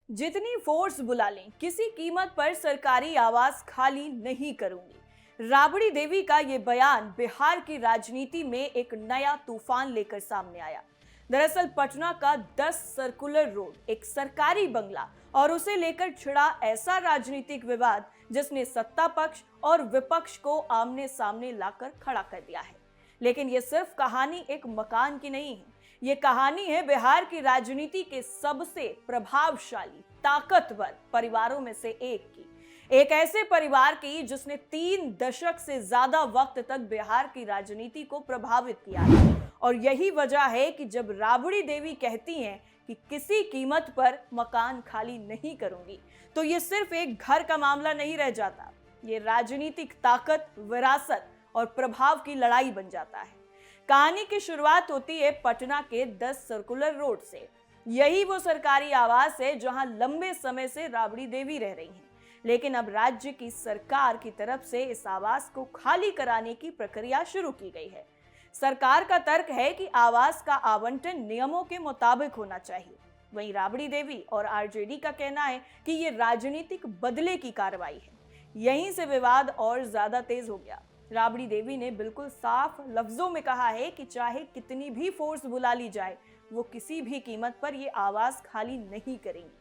जितनी फोर्स बुला लें, किसी कीमत पर सरकारी आवास खाली नहीं करूंगी। राबड़ी देवी का ये बयान बिहार की राजनीति में एक नया तूफान लेकर सामने आया। दरअसल पटना का 10 सर्कुलर रोड, एक सरकारी बंगला और उसे लेकर छिड़ा ऐसा राजनीतिक विवाद जिसने सत्ता पक्ष और विपक्ष को आमने सामने लाकर खड़ा कर दिया है। लेकिन ये सिर्फ कहानी एक मकान की नहीं है, ये कहानी है बिहार की राजनीति के सबसे प्रभावशाली, ताकतवर परिवारों में से एक की। एक ऐसे परिवार की जिसने 3 दशक से ज्यादा वक्त तक बिहार की राजनीति को प्रभावित किया है। और यही वजह है कि जब राबड़ी देवी कहती हैं कि किसी कीमत पर मकान खाली नहीं करूंगी, तो ये सिर्फ एक घर का मामला नहीं रह जाता। ये राजनीतिक ताकत, विरासत और प्रभाव की लड़ाई बन जाता है। कहानी की शुरुआत होती है पटना के 10 सर्कुलर रोड से। यही वो सरकारी आवास है जहां लंबे समय से राबड़ी देवी रह रही हैं। लेकिन अब राज्य की सरकार की तरफ से इस आवास को खाली कराने की प्रक्रिया शुरू की गई है। सरकार का तर्क है कि आवास का आवंटन नियमों के मुताबिक होना चाहिए। वहीं राबड़ी देवी और आरजेडी का कहना है कि ये राजनीतिक बदले की कार्रवाई है। यहीं से विवाद और ज्यादा तेज हो गया। राबड़ी देवी ने बिल्कुल साफ लफ्जों में कहा है कि चाहे कितनी भी फोर्स बुला ली जाए, वो किसी भी कीमत पर ये आवास खाली नहीं करेंगी।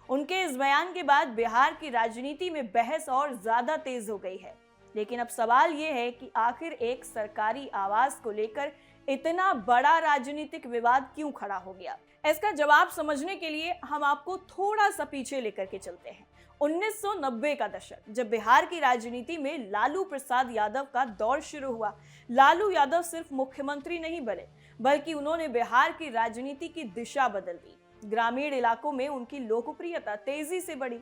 उनके इस बयान के बाद बिहार की राजनीति में बहस और ज्यादा तेज हो गई है। लेकिन अब सवाल ये है कि आखिर एक सरकारी आवास को लेकर इतना बड़ा राजनीतिक विवाद क्यों खड़ा हो गया? इसका जवाब समझने के लिए हम आपको थोड़ा सा पीछे लेकर के चलते हैं। 1990 का दशक, जब बिहार की राजनीति में लालू प्रसाद यादव का दौर शुरू हुआ। लालू यादव सिर्फ मुख्यमंत्री नहीं बने, बल्कि उन्होंने बिहार की राजनीति की दिशा बदल दी। ग्रामीण इलाकों में उनकी लोकप्रियता तेजी से बढ़ी।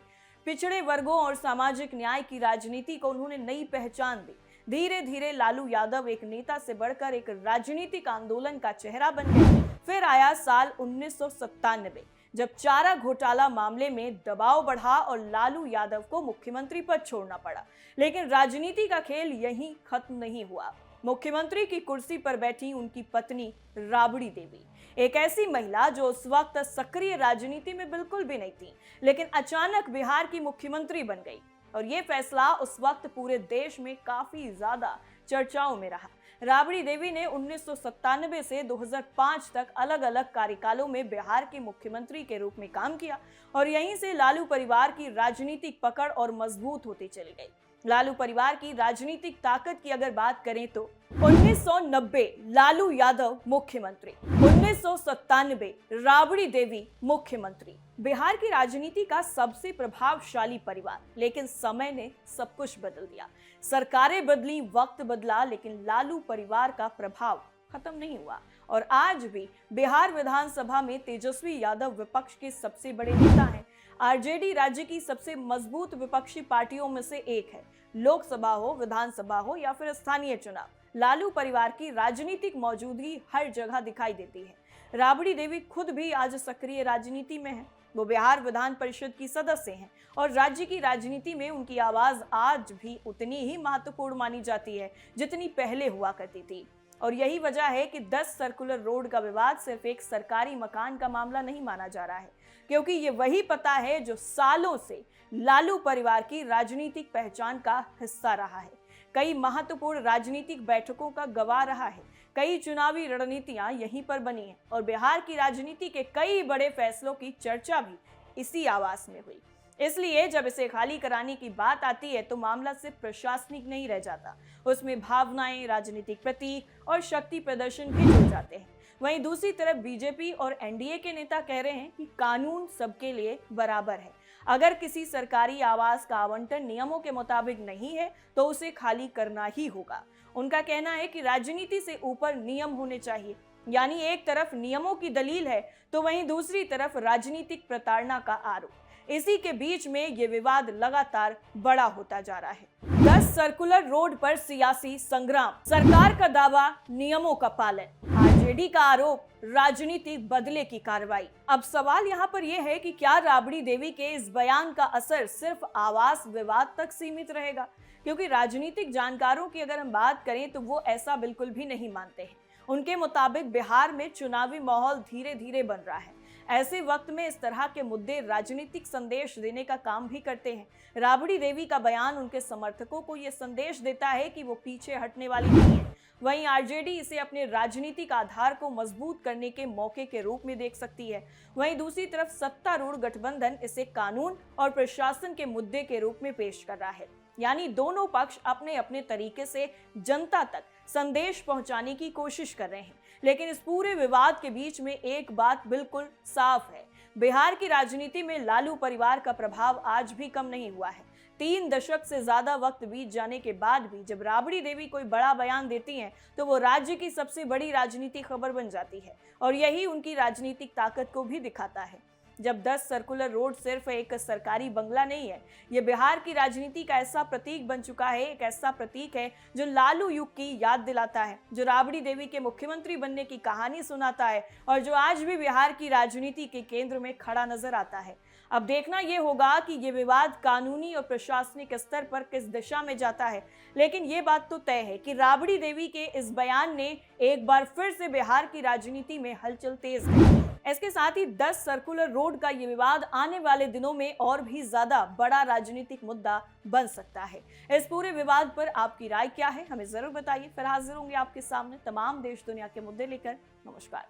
पिछड़े वर्गों और सामाजिक न्याय की राजनीति को उन्होंने नई पहचान दी। धीरे धीरे लालू यादव एक नेता से बढ़कर एक राजनीतिक आंदोलन का चेहरा बन गए। फिर आया साल 1997, जब चारा घोटाला मामले में दबाव बढ़ा और लालू यादव को मुख्यमंत्री पद छोड़ना पड़ा। लेकिन राजनीति का खेल यहीं खत्म नहीं हुआ। मुख्यमंत्री की कुर्सी पर बैठी उनकी पत्नी राबड़ी देवी, एक ऐसी महिला जो उस वक्त सक्रिय राजनीति में बिल्कुल भी नहीं थी, लेकिन अचानक बिहार की मुख्यमंत्री बन गई। और ये फैसला उस वक्त पूरे देश में काफी ज्यादा चर्चाओं में रहा। राबड़ी देवी ने 1997 से 2005 तक अलग अलग कार्यकालों में बिहार के मुख्यमंत्री के रूप में काम किया और यहीं से लालू परिवार की राजनीतिक पकड़ और मजबूत होती चली गई। लालू परिवार की राजनीतिक ताकत की अगर बात करें तो 1990 लालू यादव मुख्यमंत्री, 1997 राबड़ी देवी मुख्यमंत्री। बिहार की राजनीति का सबसे प्रभावशाली परिवार। लेकिन समय ने सब कुछ बदल दिया। सरकारें बदली, वक्त बदला, लेकिन लालू परिवार का प्रभाव खत्म नहीं हुआ। और आज भी बिहार विधानसभा में तेजस्वी यादव विपक्ष के सबसे बड़े नेता हैं। आरजेडी राज्य की सबसे मजबूत विपक्षी पार्टियों में से एक है। लोकसभा हो, विधानसभा हो या फिर स्थानीय चुनाव, लालू परिवार की राजनीतिक मौजूदगी हर जगह दिखाई देती है। राबड़ी देवी खुद भी आज सक्रिय राजनीति में है। वो बिहार विधान परिषद की सदस्य हैं और राज्य की राजनीति में उनकी आवाज आज भी उतनी ही महत्वपूर्ण मानी जाती है जितनी पहले हुआ करती थी। और यही वजह है कि 10 सर्कुलर रोड का विवाद सिर्फ एक सरकारी मकान का मामला नहीं माना जा रहा है, क्योंकि ये वही पता है जो सालों से लालू परिवार की राजनीतिक पहचान का हिस्सा रहा है। कई महत्वपूर्ण राजनीतिक बैठकों का गवाह रहा है। कई चुनावी रणनीतियां यहीं पर बनी हैं और बिहार की राजनीति के कई बड़े फैसलों की चर्चा भी इसी आवास में हुई। इसलिए जब इसे खाली कराने की बात आती है तो मामला सिर्फ प्रशासनिक नहीं रह जाता, उसमें भावनाएं, राजनीतिक प्रतीक और शक्ति प्रदर्शन भी जुड़ जाते हैं। वहीं दूसरी तरफ बीजेपी और एनडीए के नेता कह रहे हैं कि कानून सबके लिए बराबर है। अगर किसी सरकारी आवास का आवंटन नियमों के मुताबिक नहीं है तो उसे खाली करना ही होगा। उनका कहना है कि राजनीति से ऊपर नियम होने चाहिए। यानी एक तरफ नियमों की दलील है तो वहीं दूसरी तरफ राजनीतिक प्रताड़ना का आरोप। इसी के बीच में ये विवाद लगातार बड़ा होता जा रहा है। 10 सर्कुलर रोड पर सियासी संग्राम, सरकार का दावा नियमों का पालन, आरजेडी का आरोप राजनीतिक बदले की कार्रवाई। अब सवाल यहाँ पर यह है कि क्या राबड़ी देवी के इस बयान का असर सिर्फ आवास विवाद तक सीमित रहेगा? क्योंकि राजनीतिक जानकारों की अगर हम बात करें तो वो ऐसा बिल्कुल भी नहीं मानते हैं। उनके मुताबिक बिहार में चुनावी माहौल धीरे धीरे बन रहा है। ऐसे वक्त में इस तरह के मुद्दे राजनीतिक संदेश देने का काम भी करते हैं। राबड़ी देवी का बयान उनके समर्थकों को यह संदेश देता है कि वो पीछे हटने वाली नहीं है। वहीं आरजेडी इसे अपने राजनीतिक आधार को मजबूत करने के मौके के रूप में देख सकती है। वहीं दूसरी तरफ सत्तारूढ़ गठबंधन इसे कानून और प्रशासन के मुद्दे के रूप में पेश कर रहा है। यानी दोनों पक्ष अपने अपने तरीके से जनता तक संदेश पहुंचाने की कोशिश कर रहे हैं। लेकिन इस पूरे विवाद के बीच में एक बात बिल्कुल साफ है, बिहार की राजनीति में लालू परिवार का प्रभाव आज भी कम नहीं हुआ है। 3 दशक से ज्यादा वक्त बीत जाने के बाद भी जब राबड़ी देवी कोई बड़ा बयान देती हैं, तो वो राज्य की सबसे बड़ी राजनीतिक खबर बन जाती है और यही उनकी राजनीतिक ताकत को भी दिखाता है। जब 10 सर्कुलर रोड सिर्फ एक सरकारी बंगला नहीं है, ये बिहार की राजनीति का ऐसा प्रतीक बन चुका है, एक ऐसा प्रतीक है जो लालू युग की याद दिलाता है, जो राबड़ी देवी के मुख्यमंत्री बनने की कहानी सुनाता है और जो आज भी बिहार की राजनीति के केंद्र में खड़ा नजर आता है। अब देखना यह होगा कि ये विवाद कानूनी और प्रशासनिक स्तर पर किस दिशा में जाता है। लेकिन ये बात तो तय है कि राबड़ी देवी के इस बयान ने एक बार फिर से बिहार की राजनीति में हलचल तेज की। इसके साथ ही 10 सर्कुलर रोड का ये विवाद आने वाले दिनों में और भी ज्यादा बड़ा राजनीतिक मुद्दा बन सकता है। इस पूरे विवाद पर आपकी राय क्या है, हमें जरूर बताइए। फिर हाजिर होंगे आपके सामने तमाम देश दुनिया के मुद्दे लेकर। नमस्कार।